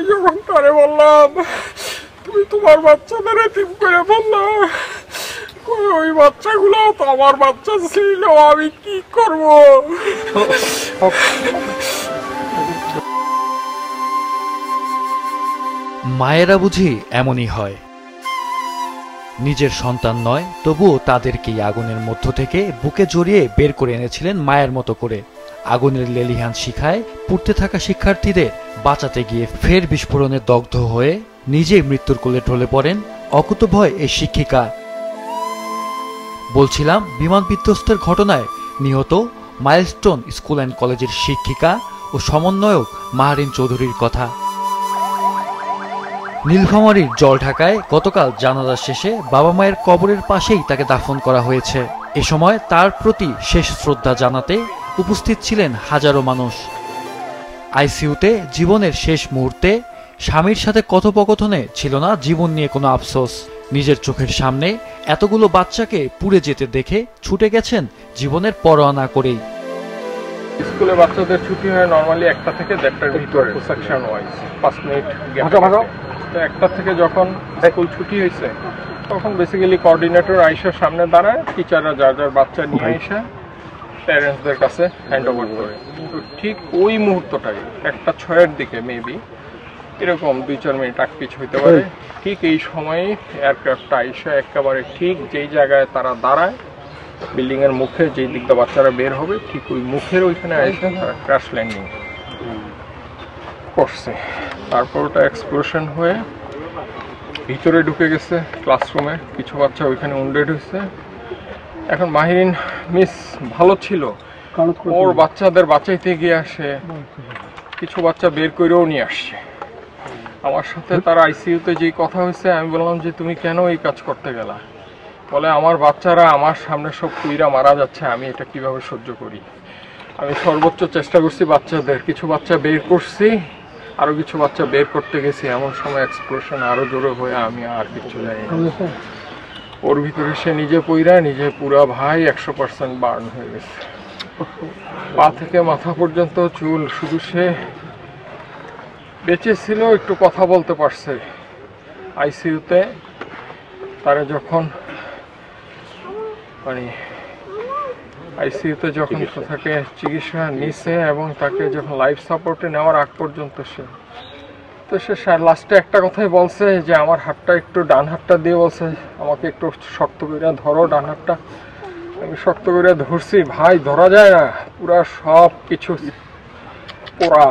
যখন তারে বললাম তুমি তোমার বাচ্চাদের এতিম করে বললা, ওই বাচ্চাগুলো তো আমার বাচ্চা ছিল, আমি কি করব? মায়েরা বুঝি এমনই হয়, নিজের সন্তান নয় তবুও তাদেরকেই আগুনের মধ্য থেকে বুকে জড়িয়ে বের করে এনেছিলেন মায়ের মতো করে। আগুনের লেলিহান শিখায় পুড়তে থাকা শিক্ষার্থীদের বাঁচাতে গিয়ে ফের বিস্ফোরণে দগ্ধ হয়ে নিজেই মৃত্যুর কোলে ঢলে পড়েন অকুতভয় এই শিক্ষিকা। বলছিলাম বিমান বিধ্বস্তের ঘটনায় নিহত মাইলস্টোন স্কুল অ্যান্ড কলেজের শিক্ষিকা ও সমন্বয়ক মাহরিন চৌধুরীর কথা। নীলফামারীর জলঢাকায় গতকাল জানাজা শেষে বাবা মায়ের কবরের পাশেই তাকে দাফন করা হয়েছে। এ সময় তার প্রতি শেষ শ্রদ্ধা জানাতে উপস্থিত ছিলেন হাজারো মানুষ। আইসিইউতে জীবনের শেষ মুহূর্তে স্বামীর সাথে কথোপকথনে ছিল না জীবন নিয়ে কোনো আফসোস। নিজের চোখের সামনে এতগুলো বাচ্চাকে পুড়ে যেতে দেখে ছুটে গেছেন জীবনের পরোয়া না করেই। স্কুলে বাচ্চাদের ছুটি হয় নরমালি 1টা থেকে 1:30টার ভিতরে, সেকশন ওয়াইজ 5 মিনিট গ্যাপ। তো 1টা থেকে যখন স্কুল ছুটি হয়েছে তখন বেসিক্যালি কোঅর্ডিনেটর আইসার সামনে দাঁড়ায়, টিচাররা যার যার বাচ্চা নিয়ে এসে প্যারেন্টসদের কাছে হ্যান্ড ওভার করে। কিন্তু ঠিক ওই মুহূর্তটাই 1:06-এর দিকে মেবি এরকম 2-4 মিনিট আগ পিছ হইতে পারে, ঠিক এই সময়ে এয়ারক্রাফটটা আইসা একেবারে ঠিক যেই জায়গায় তারা দাঁড়ায় বিল্ডিং এর মুখে, যেই দিকটা বাচ্চারা বের হবে ঠিক ওই মুখের ওইখানে আইসা তারা ক্র্যাশ ল্যান্ডিং করছে। তারপর ওটা এক্সপ্লোশন হয়ে ভিতরে ঢুকে গেছে ক্লাসরুমে, কিছু বাচ্চা ওইখানে উন্ডেড হয়েছে। এখন মাহিরিন মিস ভালো ছিল, ওর বাচ্চাদের বাঁচাইতে গিয়ে আসে কিছু বাচ্চা বের করেও নিয়ে আসছে। আমার সাথে তার আইসিইউতে যেই কথা হয়েছে, আমি বললাম যে তুমি কেন এই কাজ করতে গেলা? বলে আমার বাচ্চারা আমার সামনে সব কুইরা মারা যাচ্ছে, আমি এটা কিভাবে সহ্য করি। আমি সর্বোচ্চ চেষ্টা করছি বাচ্চাদের, কিছু বাচ্চা বের করছি, আরো কিছু বাচ্চা বের করতে গেছি, এমন সময় এক্সপ্লোশন আরো জোরে হয়ে আমি আর কিছু জানি না। ওর ভিতরে সে নিজে পইরা নিজে পুরা ভাই 100% বার্ন হয়ে গেছে, পা থেকে মাথা পর্যন্ত চুল। শুধু সে বেঁচে ছিল, একটু কথা বলতে পারছে। আইসিইউতে তারা যখন আইসিইউতে যখন তাকে চিকিৎসা নিছে এবং তাকে যখন লাইফ সাপোর্টে নেওয়ার আগ পর্যন্ত সে লাস্টে একটা কথাই বলছে যে আমার হাতটা একটু, ডান হাতটা দিয়ে বলছে আমাকে একটু শক্ত করে ধরো ডান হাতটা। আমি শক্ত করে ধরছি, ভাই ধরা যায় না, পুরা সব কিছু পোড়া।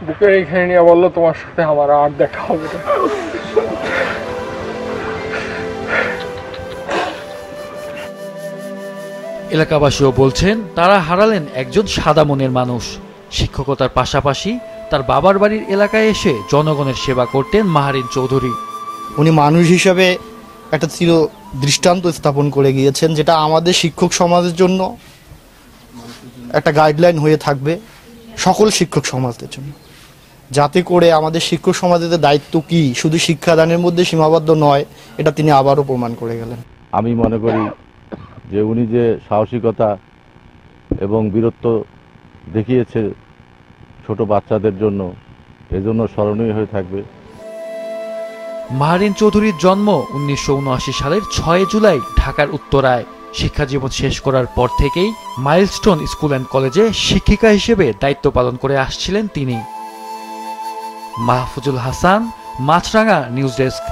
বুকের এইখানে নিয়ে বললো তোমার সাথে আমার আর দেখা হবে না। এলাকাবাসীও বলছেন তারা হারালেন একজন সাদা মনের মানুষ। শিক্ষকতার পাশাপাশি তার বাবার বাড়ির এলাকায় এসে জনগণের সেবা করতেন মাহরিন চৌধুরী। উনি মানুষ হিসেবে একটা চির দৃষ্টান্ত স্থাপন করে গিয়েছেন, যেটা আমাদের শিক্ষক সমাজের জন্য একটা গাইডলাইন হয়ে থাকবে, সকল শিক্ষক সমাজের জন্য, যাতে করে আমাদের শিক্ষক সমাজের দায়িত্ব কি শুধু শিক্ষাদানের মধ্যে সীমাবদ্ধ নয়, এটা তিনি আবারও প্রমাণ করে গেলেন। আমি মনে করি যে উনি যে সাহসিকতা এবং বীরত্ব দেখিয়েছে ছোট বাচ্চাদের জন্য, এজন্য স্মরণীয় হয়ে থাকবে। মাহরিন চৌধুরীর জন্ম 1979 সালের 6 জুলাই ঢাকার উত্তরায়। শিক্ষা জীবন শেষ করার পর থেকেই মাইলস্টোন স্কুল অ্যান্ড কলেজে শিক্ষিকা হিসেবে দায়িত্ব পালন করে আসছিলেন তিনি। মাহফুজুল হাসান, মাছরাঙা নিউজ ডেস্ক।